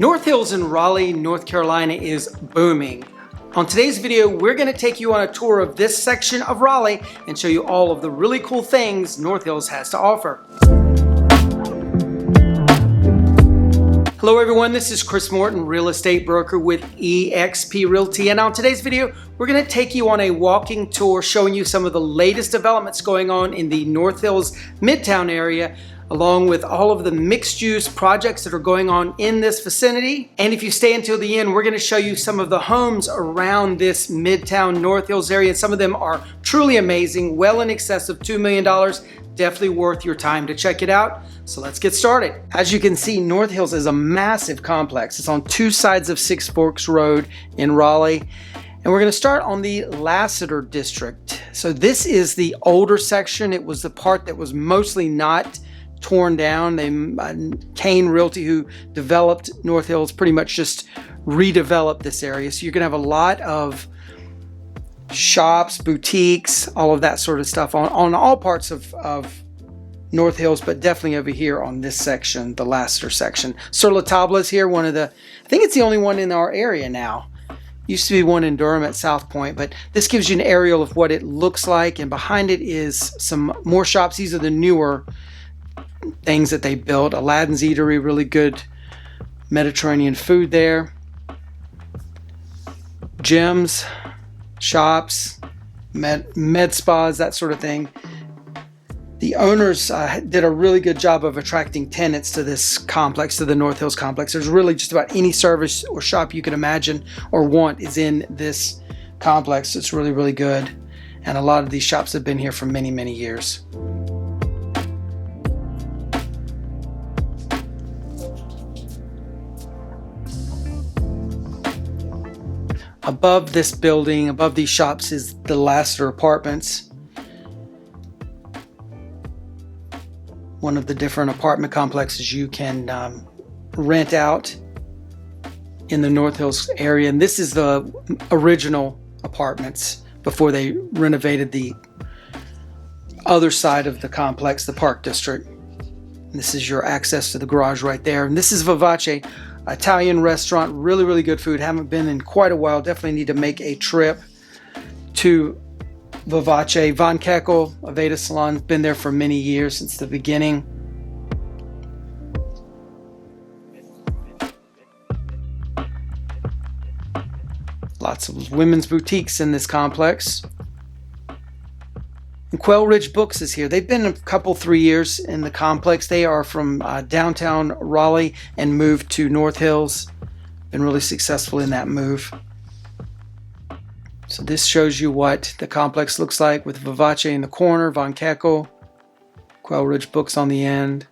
North Hills in Raleigh, North Carolina is booming. On today's video, we're going to take you on a tour of this section of Raleigh and show you all of the really cool things North Hills has to offer. Hello everyone, this is Chris Morton, real estate broker with eXp Realty, and on today's video, we're going to take you on a walking tour showing you some of the latest developments going on in the North Hills Midtown area, along with all of the mixed-use projects that are going on in this vicinity. And if you stay until the end, we're going to show you some of the homes around this Midtown North Hills area. Some of them are truly amazing, well in excess of $2 million. Definitely worth your time to check it out. So let's get started. As you can see, North Hills is a massive complex. It's on two sides of Six Forks Road in Raleigh. And we're going to start on the Lassiter district. So this is the older section. It was the part that was mostly not torn down. Kane Realty, who developed North Hills, pretty much just redeveloped this area. So you're going to have a lot of shops, boutiques, all of that sort of stuff on all parts of North Hills, but definitely over here on this section, the Lassiter section. Sur La Table is here, I think it's the only one in our area now. Used to be one in Durham at South Point, but this gives you an aerial of what it looks like, and behind it is some more shops. These are the newer things that they built. Aladdin's Eatery, really good Mediterranean food there. Gyms, shops, med spas, that sort of thing. The owners did a really good job of attracting tenants to this complex, to the North Hills complex. There's really just about any service or shop you can imagine or want is in this complex. It's really, really good. And a lot of these shops have been here for many, many years. Above this building, above these shops, is the Lassiter Apartments. One of the different apartment complexes you can rent out in the North Hills area. And this is the original apartments before they renovated the other side of the complex, the Park District. And this is your access to the garage right there. And this is Vivace, Italian restaurant, really, really good food. Haven't been in quite a while. Definitely need to make a trip to Vivace. Von Keckel, Aveda Salon, been there for many years, since the beginning. Lots of women's boutiques in this complex. And Quail Ridge Books is here. They've been a couple, 3 years in the complex. They are from downtown Raleigh and moved to North Hills. Been really successful in that move. So this shows you what the complex looks like with Vivace in the corner, Von Keckel, Quail Ridge Books on the end.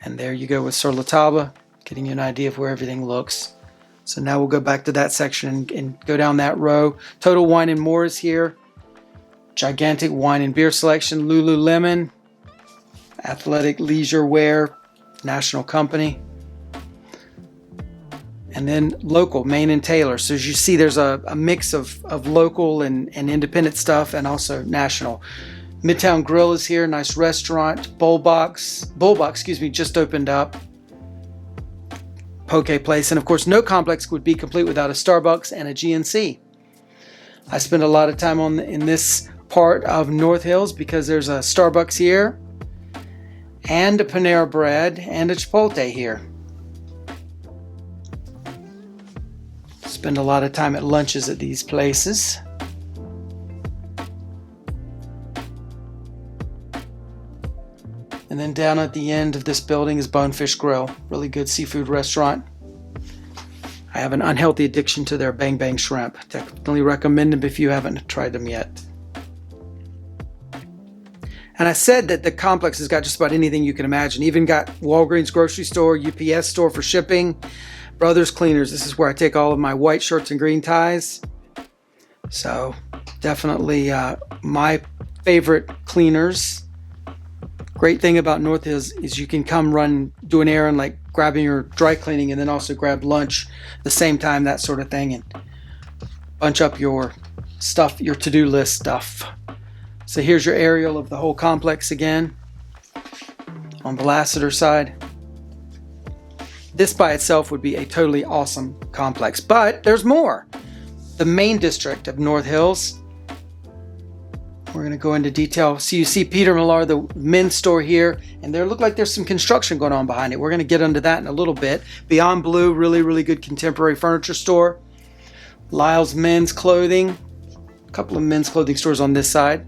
And there you go with Sur La Table, getting you an idea of where everything looks. So now we'll go back to that section and go down that row. Total Wine and More is here. Gigantic wine and beer selection. Lululemon, athletic leisure wear, national company. And then local, Main and Taylor. So as you see, there's a mix of local and independent stuff, and also national. Midtown Grill is here, nice restaurant. Bullbox, just opened up. Poke Place, and of course, no complex would be complete without a Starbucks and a GNC. I spend a lot of time in this part of North Hills because there's a Starbucks here and a Panera Bread and a Chipotle here. Spend a lot of time at lunches at these places. And then down at the end of this building is Bonefish Grill, really good seafood restaurant. I have an unhealthy addiction to their Bang Bang shrimp. Definitely recommend them if you haven't tried them yet. And I said that the complex has got just about anything you can imagine. Even got Walgreens grocery store, UPS store for shipping, Brothers Cleaners. This is where I take all of my white shirts and green ties. So definitely my favorite cleaners. Great thing about North is you can come do an errand like grabbing your dry cleaning and then also grab lunch at the same time, that sort of thing, and bunch up your stuff, your to-do list stuff. So here's your aerial of the whole complex again on the Lassiter side. This by itself would be a totally awesome complex, but there's more. The main district of North Hills. We're going to go into detail. So you see Peter Millar, the men's store here, and there look like there's some construction going on behind it. We're going to get into that in a little bit. Beyond Blue, really, really good contemporary furniture store. Lyle's Men's Clothing. A couple of men's clothing stores on this side,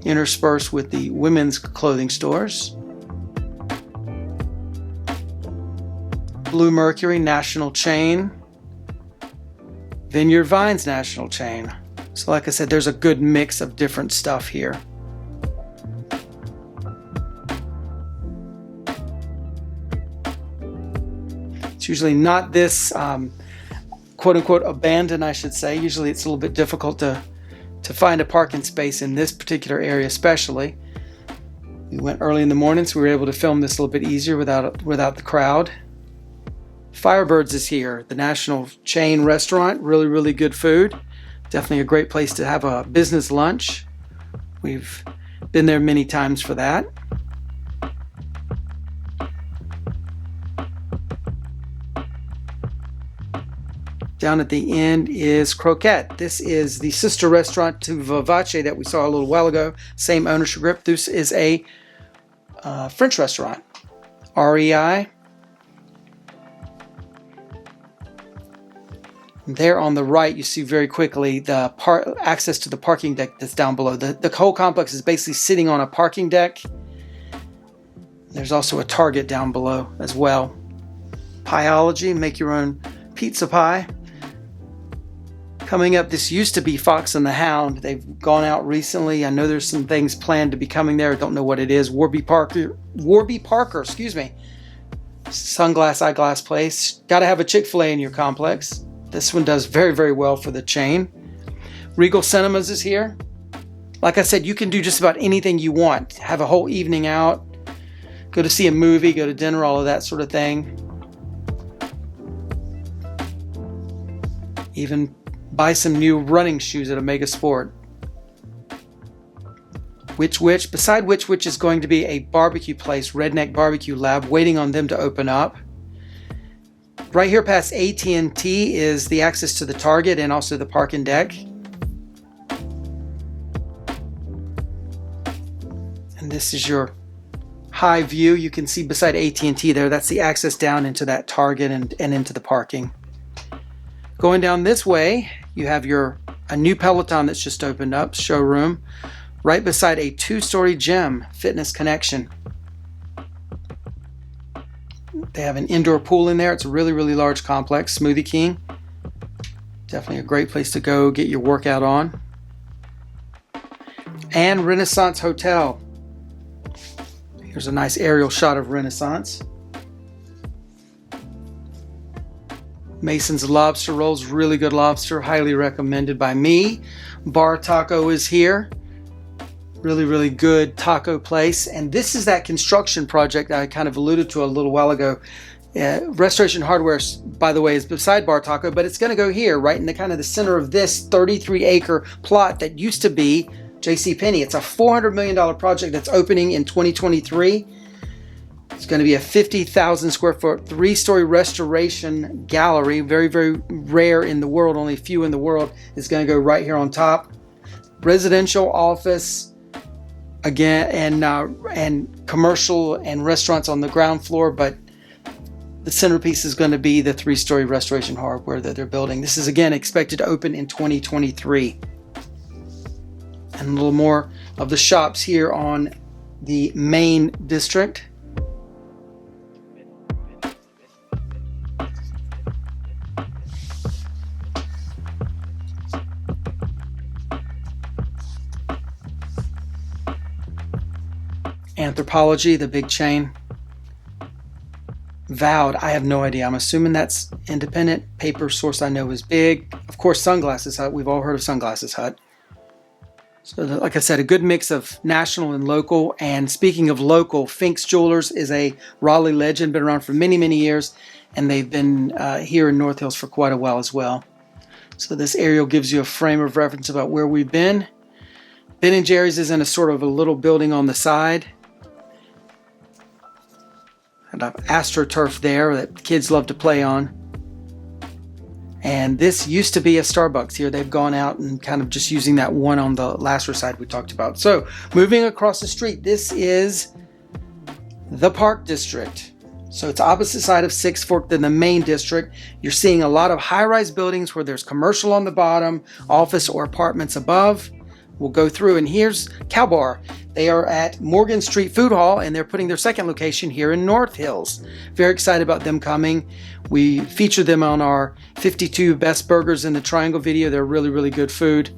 interspersed with the women's clothing stores. Blue Mercury, national chain. Vineyard Vines, national chain. So like I said, there's a good mix of different stuff here. It's usually not this quote-unquote abandoned, I should say. Usually it's a little bit difficult to find a parking space in this particular area especially. We went early in the morning, so we were able to film this a little bit easier without the crowd. Firebirds is here, the national chain restaurant. Really, really good food. Definitely a great place to have a business lunch. We've been there many times for that. Down at the end is Croquette. This is the sister restaurant to Vivace that we saw a little while ago. Same ownership group. This is a French restaurant. REI. There on the right, you see very quickly the access to the parking deck that's down below. The whole complex is basically sitting on a parking deck. There's also a Target down below as well. Pieology, make your own pizza pie. Coming up, this used to be Fox and the Hound. They've gone out recently. I know there's some things planned to be coming there. I don't know what it is. Warby Parker, excuse me. Sunglass eyeglass place. Got to have a Chick-fil-A in your complex. This one does very, very well for the chain. Regal Cinemas is here. Like I said, you can do just about anything you want. Have a whole evening out. Go to see a movie, go to dinner, all of that sort of thing. Even buy some new running shoes at Omega Sport. Beside which is going to be a barbecue place, Redneck Barbecue Lab, waiting on them to open up. Right here past AT&T is the access to the Target and also the parking deck. And this is your high view. You can see beside AT&T there, that's the access down into that Target and into the parking. Going down this way, you have a new Peloton that's just opened up, showroom, right beside a 2-story gym, Fitness Connection. They have an indoor pool in there. It's a really, really large complex. Smoothie King. Definitely a great place to go get your workout on. And Renaissance Hotel. Here's a nice aerial shot of Renaissance. Mason's Lobster Rolls, really good lobster, highly recommended by me. Bar Taco is here. Really, really good taco place. And this is that construction project that I kind of alluded to a little while ago. Restoration Hardware, by the way, is beside Bar Taco, but it's going to go here, right in the kind of the center of this 33-acre plot that used to be JCPenney. It's a $400 million project that's opening in 2023. It's going to be a 50,000 square foot, 3-story restoration gallery. Very, very rare in the world. Only a few in the world. It's going to go right here on top. Residential, office, again, and commercial and restaurants on the ground floor, but the centerpiece is going to be the 3-story Restoration Hardware that they're building. This is again expected to open in 2023. And a little more of the shops here on the main district. Anthropology, the big chain. Vowed, I have no idea. I'm assuming that's independent. Paper Source I know is big. Of course, Sunglasses Hut. We've all heard of Sunglasses Hut. So like I said, a good mix of national and local. And speaking of local, Fink's Jewelers is a Raleigh legend, been around for many, many years. And they've been here in North Hills for quite a while as well. So this aerial gives you a frame of reference about where we've been. Ben & Jerry's is in a sort of a little building on the side. Got an AstroTurf there that kids love to play on. And this used to be a Starbucks here. They've gone out and kind of just using that one on the Lassiter side we talked about. So moving across the street, this is the Park District. So it's opposite side of Sixth Fork than the main district. You're seeing a lot of high-rise buildings where there's commercial on the bottom, office or apartments above. We'll go through, and here's Cow Bar. They are at Morgan Street Food Hall, and they're putting their second location here in North Hills. Very excited about them coming. We featured them on our 52 Best Burgers in the Triangle video. They're really, really good food.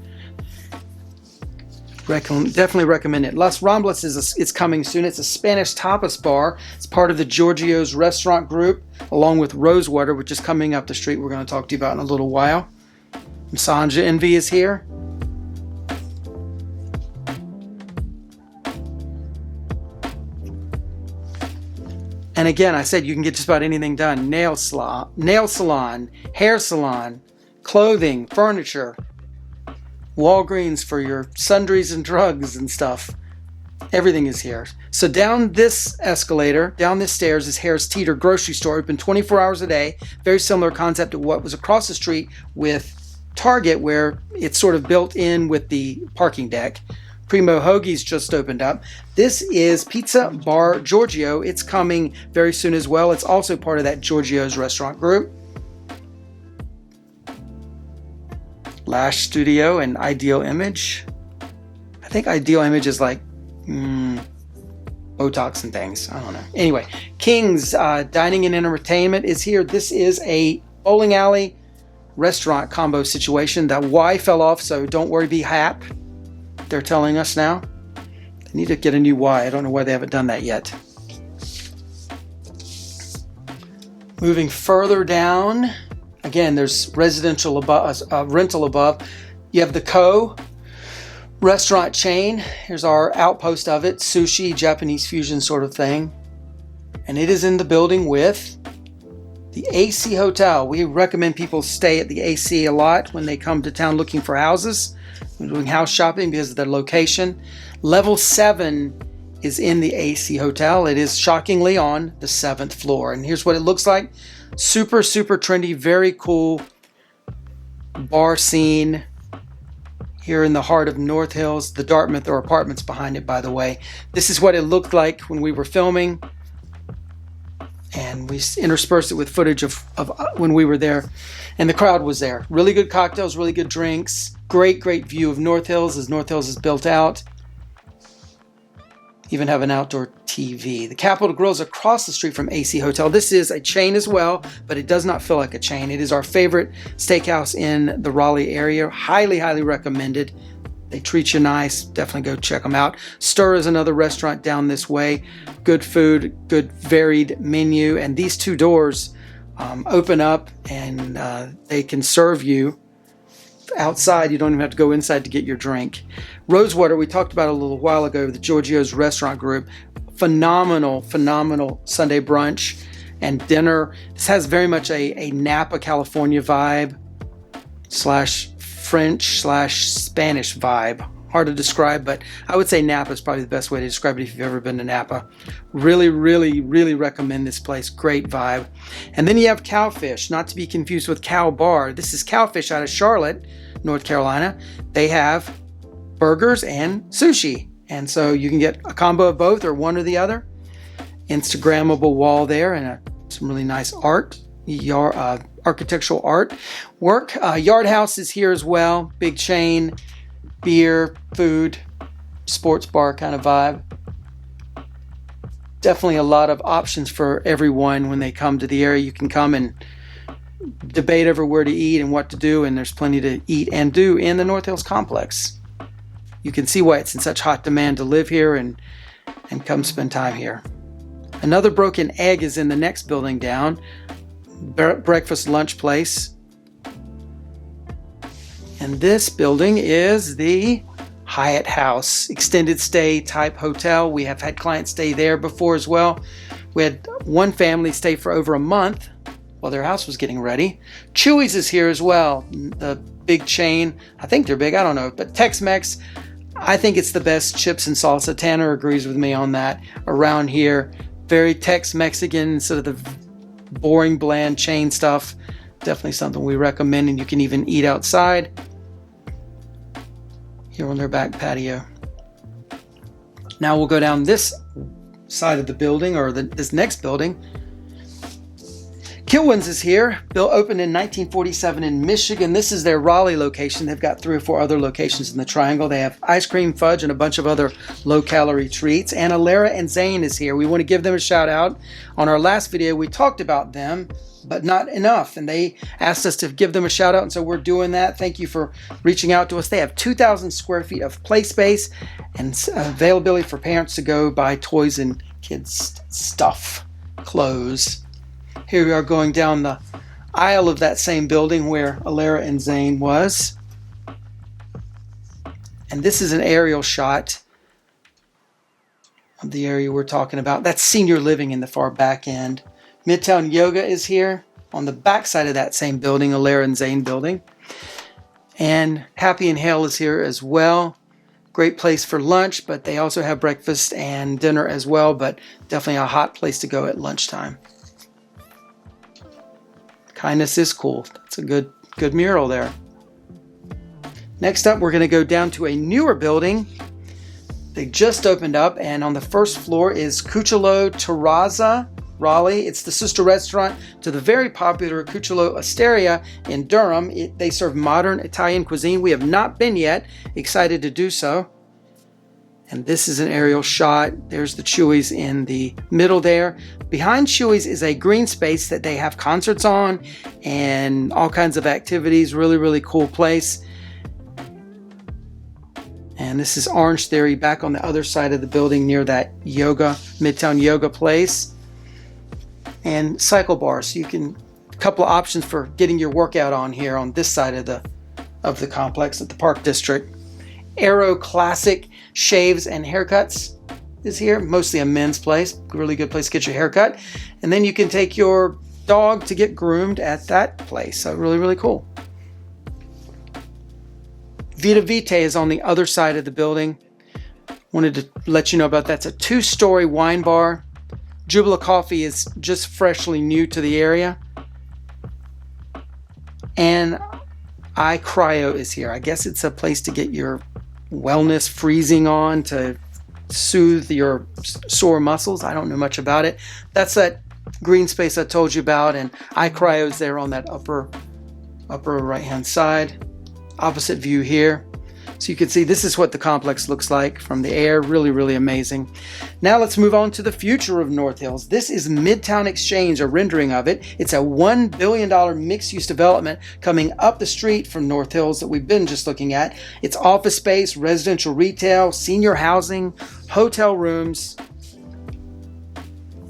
Definitely recommend it. Las Ramblas is coming soon. It's a Spanish tapas bar. It's part of the Giorgio's restaurant group, along with Rosewater, which is coming up the street. We're going to talk to you about in a little while. Masanja Envy is here. And again, I said you can get just about anything done. Nail salon, hair salon, clothing, furniture, Walgreens for your sundries and drugs and stuff. Everything is here. So down this escalator, down this stairs is Harris Teeter grocery store, open 24 hours a day. Very similar concept to what was across the street with Target, where it's sort of built in with the parking deck. Primo Hoagie's just opened up. This is Pizza Bar Giorgio. It's coming very soon as well. It's also part of that Giorgio's restaurant group. Lash Studio and Ideal Image. I think Ideal Image is like Botox and things. I don't know. Anyway, King's Dining and Entertainment is here. This is a bowling alley restaurant combo situation. That Y fell off, so don't worry, be hap. They're telling us now. They need to get a new Y. I don't know why they haven't done that yet. Moving further down, again, there's residential above, rental above. You have the Co. restaurant chain. Here's our outpost of it. Sushi, Japanese fusion sort of thing. And it is in the building with the AC Hotel. We recommend people stay at the AC a lot when they come to town looking for houses. We're doing house shopping because of the location. Level 7 is in the AC Hotel. It is shockingly on the 7th floor. And here's what it looks like. Super, super trendy, very cool bar scene here in the heart of North Hills. The Dartmouth or apartments behind it, by the way. This is what it looked like when we were filming. And we interspersed it with footage of when we were there. And the crowd was there. Really good cocktails, really good drinks. Great, great view of North Hills as North Hills is built out. Even have an outdoor TV. The Capitol Grill is across the street from AC Hotel. This is a chain as well, but it does not feel like a chain. It is our favorite steakhouse in the Raleigh area. Highly, highly recommended. They treat you nice. Definitely go check them out. Stir is another restaurant down this way. Good food, good varied menu. And these two doors open up and they can serve you outside. You don't even have to go inside to get your drink. Rosewater, we talked about a little while ago, the Giorgio's restaurant group. Phenomenal, phenomenal Sunday brunch and dinner. This has very much a Napa, California vibe / French / Spanish vibe. Hard to describe, but I would say Napa is probably the best way to describe it if you've ever been to Napa. Really, really, really recommend this place. Great vibe. And then you have Cowfish, not to be confused with Cow Bar. This is Cowfish out of Charlotte, North Carolina. They have burgers and sushi. And so you can get a combo of both or one or the other. Instagrammable wall there and some really nice art. Architectural art work. Yard House is here as well. Big chain, beer, food, sports bar kind of vibe. Definitely a lot of options for everyone when they come to the area. You can come and debate over where to eat and what to do, and there's plenty to eat and do in the North Hills complex. You can see why it's in such hot demand to live here and come spend time here. Another Broken Egg is in the next building down. Breakfast lunch place. And this building is the Hyatt House, extended stay type hotel. We have had clients stay there before as well. We had one family stay for over a month while their house was getting ready. Chewy's is here as well, the big chain. I think they're big, I don't know. But Tex-Mex, I think it's the best chips and salsa. Tanner agrees with me on that around here. Very Tex-Mexican instead of the boring, bland chain stuff. Definitely something we recommend, and you can even eat outside here on their back patio. Now we'll go down this side of the building, or this next building. Kilwins is here. Opened in 1947 in Michigan. This is their Raleigh location. They've got 3 or 4 other locations in the Triangle. They have ice cream, fudge, and a bunch of other low-calorie treats. And Alara and Zane is here. We want to give them a shout out. On our last video, we talked about them, but not enough. And they asked us to give them a shout out, and so we're doing that. Thank you for reaching out to us. They have 2,000 square feet of play space and availability for parents to go buy toys and kids stuff, clothes. Here we are going down the aisle of that same building where Alara and Zane was. And this is an aerial shot of the area we're talking about. That's senior living in the far back end. Midtown Yoga is here on the back side of that same building, Alara and Zane building. And Happy and Hale is here as well. Great place for lunch, but they also have breakfast and dinner as well, but definitely a hot place to go at lunchtime. Kindness is cool. That's a good mural there. Next up, we're going to go down to a newer building. They just opened up, and on the first floor is Cucciolo Terrazza, Raleigh. It's the sister restaurant to the very popular Cucciolo Osteria in Durham. They serve modern Italian cuisine. We have not been yet. Excited to do so. And this is an aerial shot. There's the Chewy's in the middle there. Behind Chewy's is a green space that they have concerts on and all kinds of activities. Really, really cool place. And this is Orange Theory back on the other side of the building near that Midtown Yoga place. And cycle bars. So you can, a couple of options for getting your workout on here on this side of the complex at the Park District. Aero Classic Shaves and Haircuts is here. Mostly a men's place. Really good place to get your haircut. And then you can take your dog to get groomed at that place. So really, really cool. Vita Vitae is on the other side of the building. Wanted to let you know about that. It's a 2-story wine bar. Jubila Coffee is just freshly new to the area. And iCryo is here. I guess it's a place to get your wellness freezing on to soothe your sore muscles. I don't know much about it. That's that green space I told you about, and iCryo is there on that upper right hand side. Opposite view here. So you can see this is what the complex looks like from the air. Really, really amazing. Now let's move on to the future of North Hills. This is Midtown Exchange, a rendering of it. It's a $1 billion mixed-use development coming up the street from North Hills that we've been just looking at. It's office space, residential retail, senior housing, hotel rooms,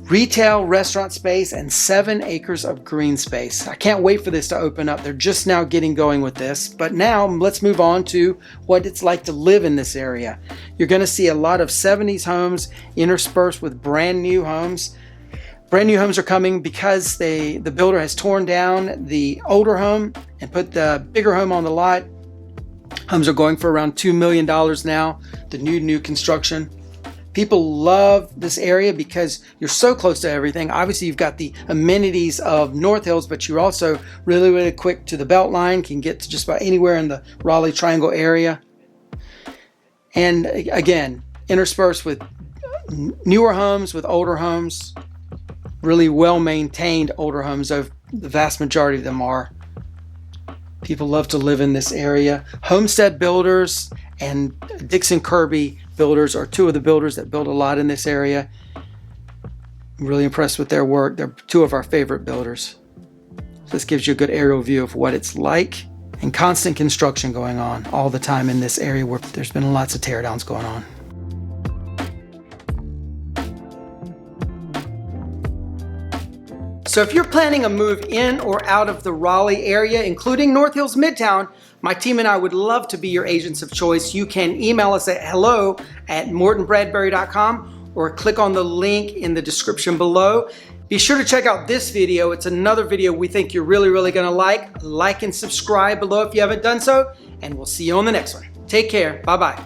retail, restaurant space, and 7 acres of green space. I can't wait for this to open up. They're just now getting going with this. But now let's move on to what it's like to live in this area. You're going to see a lot of 70s homes interspersed with brand new homes. Brand new homes are coming because the builder has torn down the older home and put the bigger home on the lot. Homes are going for around $2 million now, the new construction. People love this area because you're so close to everything. Obviously, you've got the amenities of North Hills, but you're also really, really quick to the Beltline, can get to just about anywhere in the Raleigh Triangle area. And again, interspersed with newer homes, with older homes, really well-maintained older homes. The vast majority of them are. People love to live in this area. Homestead Builders and Dixon Kirby Builders are 2 of the builders that build a lot in this area. I'm really impressed with their work. They're 2 of our favorite builders. So this gives you a good aerial view of what it's like. And constant construction going on all the time in this area where there's been lots of teardowns going on. So if you're planning a move in or out of the Raleigh area, including North Hills Midtown, my team and I would love to be your agents of choice. You can email us at hello@mortonbradbury.com or click on the link in the description below. Be sure to check out this video. It's another video we think you're really, really gonna like. Like and subscribe below if you haven't done so, and we'll see you on the next one. Take care, bye-bye.